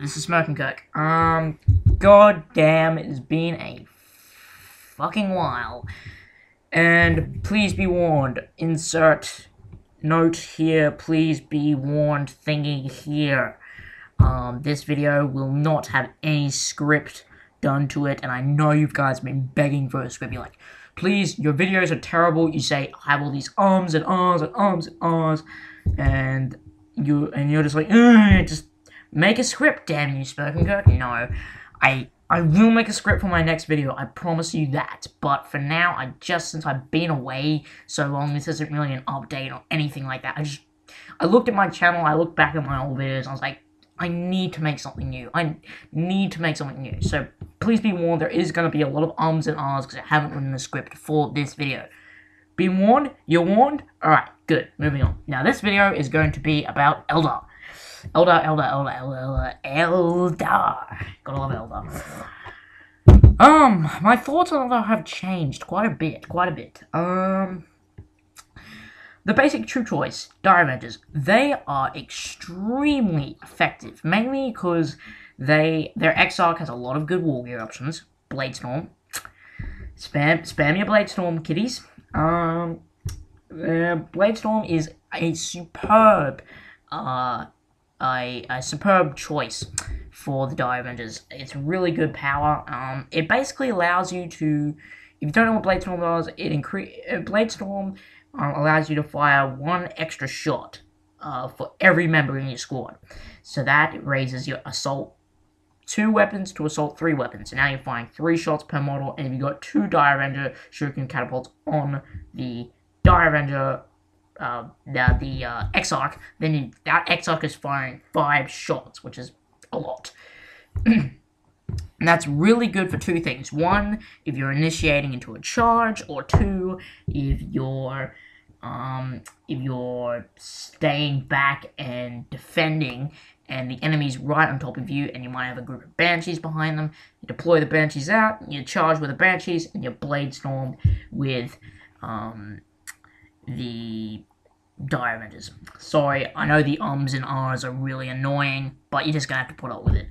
This is Smoking Kirk. God damn, it has been a fucking while. And please be warned, insert note here, please be warned thingy here. This video will not have any script done to it, and I know you guys have been begging for a script. You're like, please, your videos are terrible. You say, I have all these ums and ahs and ums and ahs, and you're just like, just make a script, damn you, Smoking Kirk. No, I will make a script for my next video, I promise you that. But for now, since I've been away so long, this isn't really an update or anything like that. I looked at my channel, I looked back at my old videos, and I was like, I need to make something new. I need to make something new. So please be warned, there is going to be a lot of ums and ahs because I haven't written a script for this video. Be warned? You're warned? Alright, good. Moving on. Now this video is going to be about Eldar. Eldar. Gotta love Eldar. My thoughts on Eldar have changed quite a bit. The basic true choice, Dire Avengers, they are extremely effective, mainly because their X-Arc has a lot of good war gear options. Bladestorm. Spam your Bladestorm, kiddies. Bladestorm is a superb, a superb choice for the Dire Avengers. It's really good power. It basically allows you to, if you don't know what Bladestorm does, Bladestorm allows you to fire one extra shot for every member in your squad. So that raises your assault 2 weapons to assault 3 weapons. So now you're firing 3 shots per model, and if you've got 2 Dire Avenger shuriken catapults on the Dire Avenger, the X-Arc, then that X-Arc is firing 5 shots, which is a lot. And that's really good for 2 things. 1, if you're initiating into a charge, or 2, if you're staying back and defending, and the enemy's right on top of you, and you might have a group of Banshees behind them. You deploy the Banshees out, you charge with the Banshees, and you Bladestorm with the Dire Avengers. Sorry, I know the ums and ahs are really annoying, but you're just gonna have to put up with it.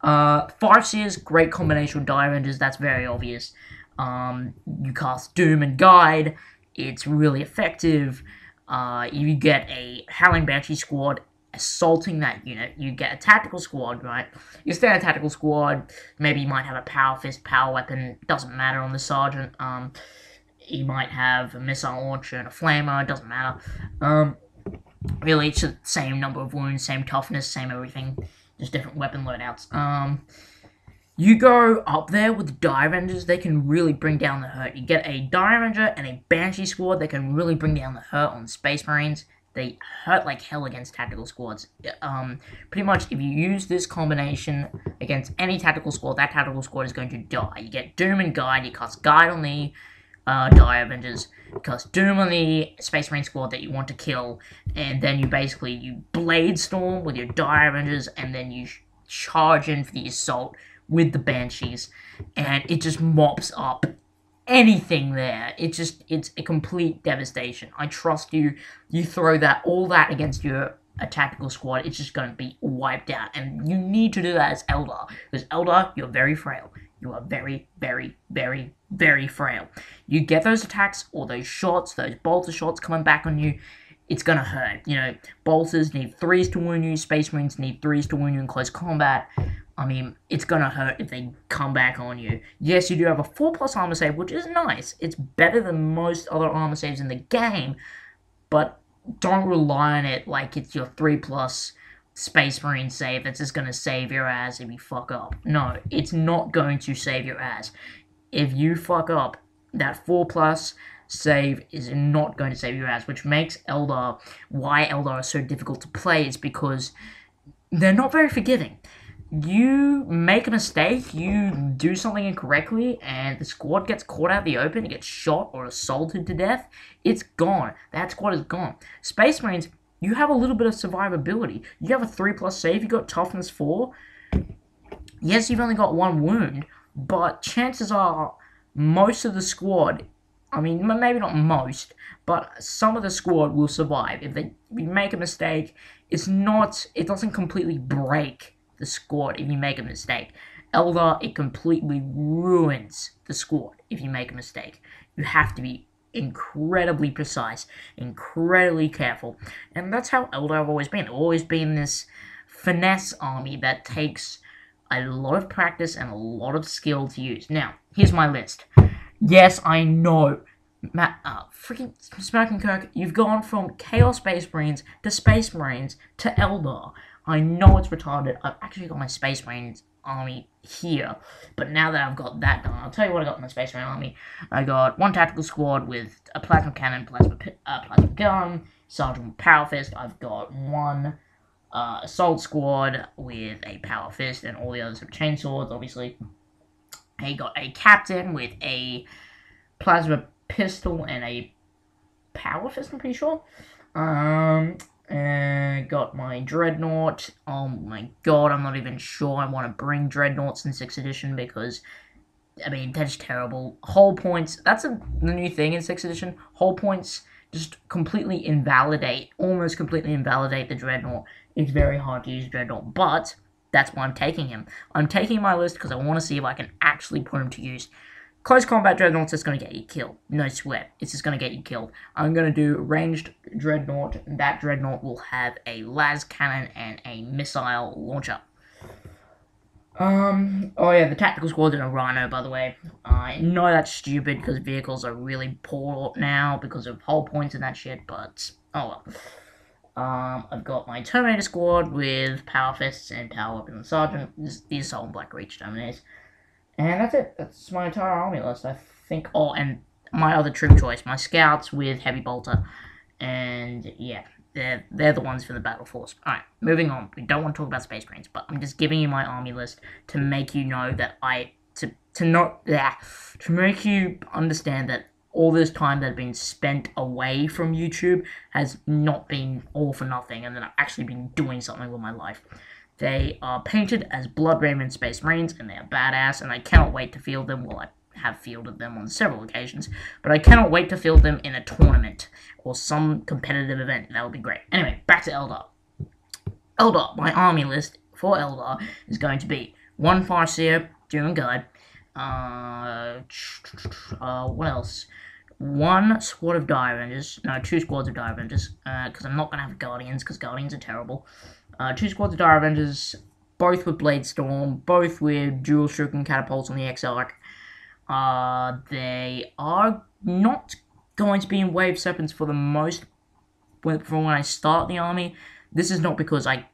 Farseers, great combination with Dire Avengers, that's very obvious. You cast Doom and Guide, it's really effective. You get a Howling Banshee squad assaulting that unit. You get a tactical squad, right? You stay in a tactical squad, maybe you might have a power fist, power weapon, doesn't matter on the sergeant. You might have a missile launcher and a flamer, it doesn't matter. Really, it's the same number of wounds, same toughness, same everything. Just different weapon loadouts. You go up there with the Dire Avengers, they can really bring down the hurt. You get a Dire Avenger and a Banshee squad, they can really bring down the hurt on Space Marines. They hurt like hell against tactical squads. Pretty much, if you use this combination against any tactical squad, that tactical squad is going to die. You get Doom and Guide, you cast Guide on the Dire Avengers, cast Doom on the Space Marine squad that you want to kill, and then you Bladestorm with your Dire Avengers, and then you charge in for the assault with the Banshees, and it just mops up anything there. It's a complete devastation. I trust you. You throw all that against a tactical squad, it's just going to be wiped out, and you need to do that as Eldar, because Eldar, you're very frail. You are very, very, very, very frail. You get those attacks, or those shots, those bolter shots coming back on you, it's gonna hurt. You know, bolters need 3s to wound you, Space Marines need 3s to wound you in close combat. I mean, it's gonna hurt if they come back on you. Yes, you do have a 4+ armor save, which is nice. It's better than most other armor saves in the game, but don't rely on it like it's your 3+ Space Marine save that's just gonna save your ass if you fuck up. No, it's not going to save your ass. If you fuck up, that 4+ save is not going to save your ass, which makes Eldar, why Eldar is so difficult to play, is because they're not very forgiving. You make a mistake, you do something incorrectly, and the squad gets caught out in the open, it gets shot or assaulted to death, it's gone. That squad is gone. Space Marines, you have a little bit of survivability. You have a 3+ save, you got toughness 4. Yes, you've only got 1 wound, but chances are most of the squad, I mean, maybe not most, but some of the squad will survive. If you make a mistake, it doesn't completely break the squad if you make a mistake. Eldar, it completely ruins the squad if you make a mistake. You have to be incredibly precise, incredibly careful, and that's how Eldar have always been. They've always been this finesse army that takes a lot of practice and a lot of skill to use. Now, here's my list. Yes, I know, freaking Smoking Kirk, you've gone from Chaos Space Marines to Space Marines to Eldar. I know it's retarded. I've actually got my Space Marines army here, but now that I've got that done, I'll tell you what I got in my Space Marine army. I got one tactical squad with a plasma cannon, plasma gun, sergeant with power fist. I've got one assault squad with a power fist, and all the others have chainsaws, obviously. I got a captain with a plasma pistol and a power fist, I'm pretty sure. And got my dreadnought. Oh my god, I'm not even sure I want to bring dreadnoughts in 6th edition because, I mean, that's terrible. Hull points, that's the new thing in 6th edition. Hull points just completely invalidate, almost completely invalidate the dreadnought. It's very hard to use dreadnought, but that's why I'm taking him. I'm taking my list because I want to see if I can actually put him to use. Close combat dreadnought's just going to get you killed. No sweat. It's just going to get you killed. I'm going to do ranged dreadnought. That dreadnought will have a las cannon and a missile launcher. Oh yeah, the tactical squad's in a rhino, by the way. I know that's stupid because vehicles are really poor now because of hull points and that shit, but oh well. I've got my Terminator squad with power fists and power weapons and sergeant. These are all Black Reach Terminators. And that's it. That's my entire army list, I think. Oh, and my other troop choice. My scouts with heavy bolter. And, yeah, they're the ones for the battle force. Alright, moving on. We don't want to talk about Space Marines, but I'm just giving you my army list to make you know that to make you understand that all this time that had been spent away from YouTube has not been all for nothing, and that I've actually been doing something with my life. They are painted as Blood Raven Space Marines, and they are badass, and I cannot wait to field them. Well, I have fielded them on several occasions, but I cannot wait to field them in a tournament or some competitive event. That would be great. Anyway, back to Eldar. Eldar, my army list for Eldar is going to be 1 Farseer, Doom Guide, what else? 1 squad of Dire Avengers, no, 2 squads of Dire Avengers, because I'm not going to have Guardians, because Guardians are terrible. 2 squads of Dire Avengers, both with Blade Storm, both with dual shuriken catapults on the X-Arc. They are not going to be in Wave Serpents for the most, from when I start the army. This is not because I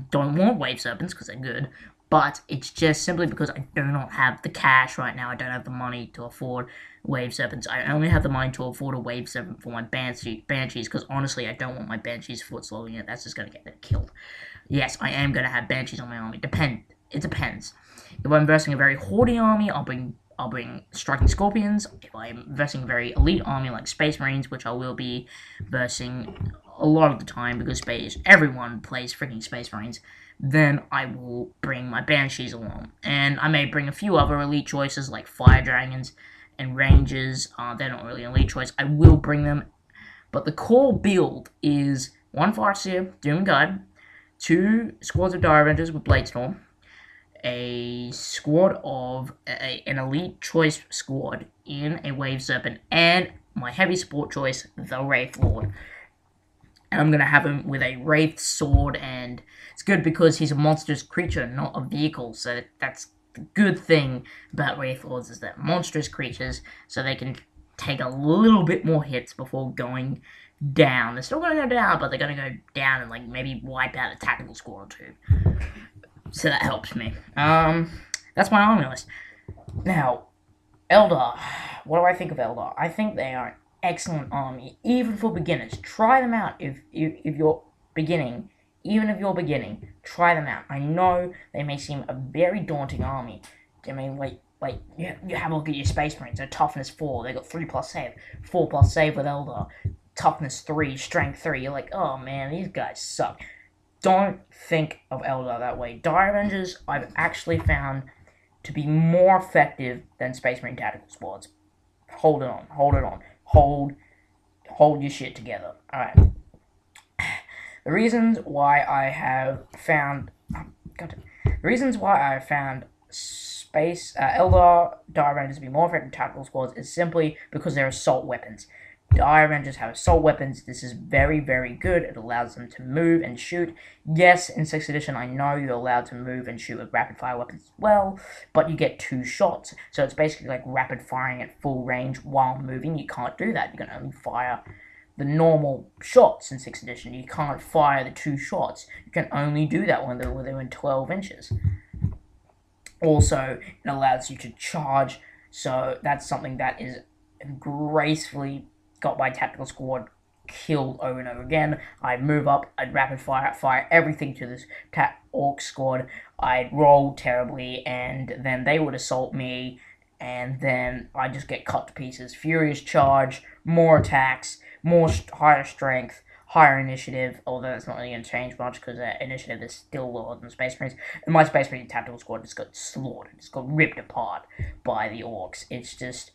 don't want Wave Serpents, because they're good, but it's just simply because I do not have the cash right now. I don't have the money to afford Wave Serpents. I only have the money to afford a Wave Serpent for my Banshees, because honestly, I don't want my Banshees foot slowing it. That's just going to get them killed. Yes, I am going to have Banshees on my army. It depends. If I'm versing a very Horde army, I'll bring Striking Scorpions. If I'm versing a very elite army like Space Marines, which I will be versing a lot of the time because everyone plays freaking Space Marines, then I will bring my Banshees along. And I may bring a few other elite choices like Fire Dragons and Rangers. They're not really an elite choice. I will bring them. But the core build is 1 Farseer, Doom Guide, 2 squads of Dire Avengers with Blade Storm, a squad of an elite choice squad in a Wave Serpent, and my heavy support choice, the Wraith Lord. And I'm going to have him with a Wraith sword, and it's good because he's a monstrous creature, not a vehicle, so that's the good thing about Wraith Lords is that monstrous creatures, so they can take a little bit more hits before going down. They're still going to go down, but they're going to go down and like maybe wipe out a tactical squad or 2. So that helps me. That's my army list. Now, Eldar. What do I think of Eldar? I think they are an excellent army, even for beginners. Try them out if you're beginning. Even if you're beginning, try them out. I know they may seem a very daunting army. I mean, like you have a look at your Space Marines. They're toughness 4. They got 3+ save, 4+ save with Eldar. Toughness 3, strength 3. You're like, oh man, these guys suck. Don't think of Eldar that way. Dire Avengers, I've actually found to be more effective than Space Marine tactical squads. Hold it on. Hold your shit together. Alright. The reasons why I have found... The reasons why I found Eldar Dire Rangers to be more effective tactical squads is simply because they're assault weapons. Dire Rangers have assault weapons. This is very, very good. It allows them to move and shoot. Yes, in 6th edition, I know you're allowed to move and shoot with rapid fire weapons as well, but you get 2 shots. So it's basically like rapid firing at full range while moving. You can't do that. You can only fire the normal shots in 6th edition. You can't fire the 2 shots. You can only do that when they're within 12 inches. Also, it allows you to charge, so that's something that is gracefully got my tactical squad killed over and over again. I'd move up, I'd rapid fire everything to this orc squad, I'd roll terribly, and then they would assault me, and then I'd just get cut to pieces. Furious charge, more attacks, higher strength, higher initiative, although that's not really going to change much because initiative is still lower than Space Marines. And my Space Marine tactical squad just got slaughtered, just got ripped apart by the orcs. It's just,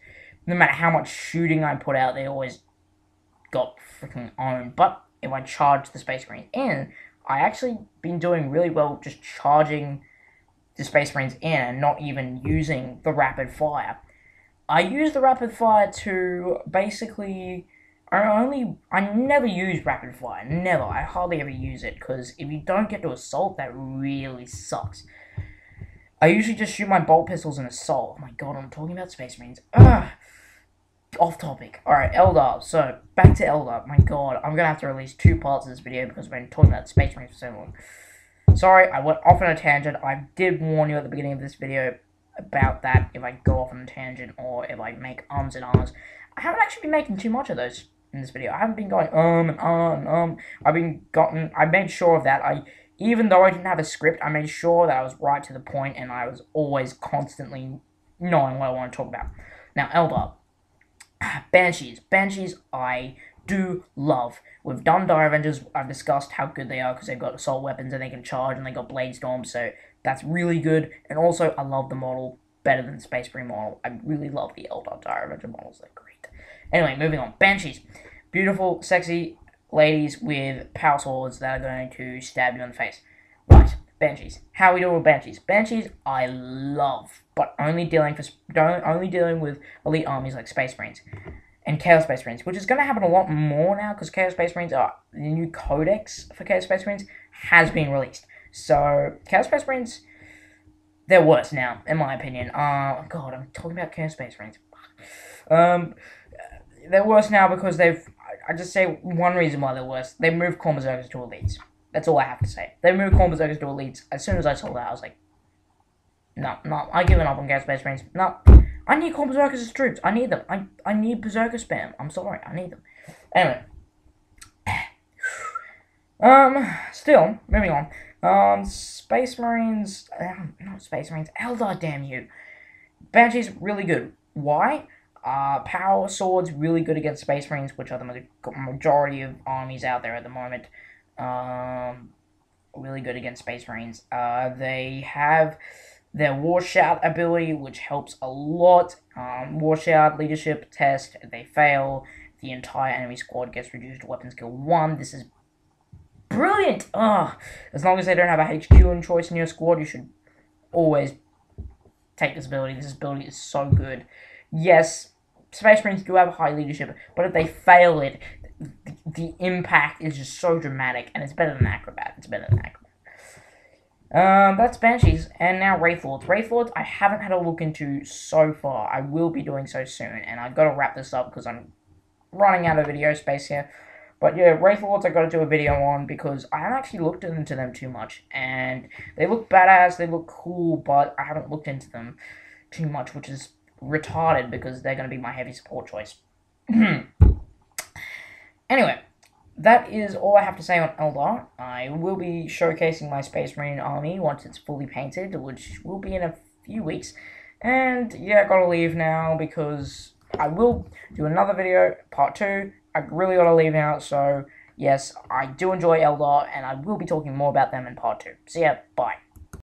no matter how much shooting I put out, they always got freaking owned. But if I charge the Space Marines in, I actually been doing really well just charging the Space Marines in and not even using the rapid fire. I use the rapid fire to basically... I never use rapid fire. Never. I hardly ever use it, because if you don't get to assault, that really sucks. I usually just shoot my bolt pistols in assault. Oh my god, I'm talking about Space Marines. Ugh. Off topic. Alright, Eldar. So, back to Eldar. My god, I'm gonna have to release 2 parts of this video because I've been talking about Space Marines for so long. Sorry, I went off on a tangent. I did warn you at the beginning of this video about that, if I go off on a tangent or if I make ums and ahs. I haven't actually been making too much of those in this video. I haven't been going and I made sure of that. Even though I didn't have a script, I made sure that I was right to the point and I was always constantly knowing what I want to talk about. Now, Eldar. Banshees. Banshees I do love. We've done Dire Avengers. I've discussed how good they are because they've got assault weapons and they can charge and they got blade storms, so that's really good. And also, I love the model better than the Space Marine model. I really love the Eldar Dire Avenger models. They're great. Anyway, moving on. Banshees. Beautiful, sexy ladies with power swords that are going to stab you in the face. Right, Banshees. How are we doing with Banshees? Banshees, I love, but only dealing with elite armies like Space Marines and Chaos Space Marines, which is going to happen a lot more now because Chaos Space Marines the new codex for Chaos Space Marines has been released. So Chaos Space Marines, they're worse now, in my opinion. God, I'm talking about Chaos Space Marines. They're worse now because I just say one reason why they're worse. They moved Khorne Berserkers to elites. That's all I have to say. They moved Khorne Berserkers to elites. As soon as I saw that, I was like, no, I've given up on Chaos Space Marines. No, I need Khorne Berserkers as troops. I need them. I need Berserker spam. I'm sorry, I need them. Anyway. Still, moving on. Space Marines, not Space Marines, Eldar, damn you. Banshees, really good. Why? Power Swords, really good against Space Marines, which are the majority of armies out there at the moment. Really good against Space Marines. They have their War Shout ability, which helps a lot. War Shout, leadership test, if they fail, the entire enemy squad gets reduced to weapon skill 1. This is brilliant! As long as they don't have a HQ and choice in your squad, you should always take this ability. This ability is so good. Yes, Space Marines do have high leadership, but if they fail it, the impact is just so dramatic, and it's better than Acrobat. It's better than Acrobat. That's Banshees, and now Wraithlords. Wraithlords, I haven't had a look into so far. I will be doing so soon, and I've got to wrap this up because I'm running out of video space here. But yeah, Wraithlords I've got to do a video on because I haven't actually looked into them too much, and they look badass, they look cool, but I haven't looked into them too much, which is retarded because they're going to be my heavy support choice. Anyway, that is all I have to say on Eldar. I will be showcasing my Space Marine army once it's fully painted, which will be in a few weeks. And yeah, I gotta leave now because I will do another video, part 2. I really gotta leave now, so yes, I do enjoy Eldar, and I will be talking more about them in part 2. So yeah, bye.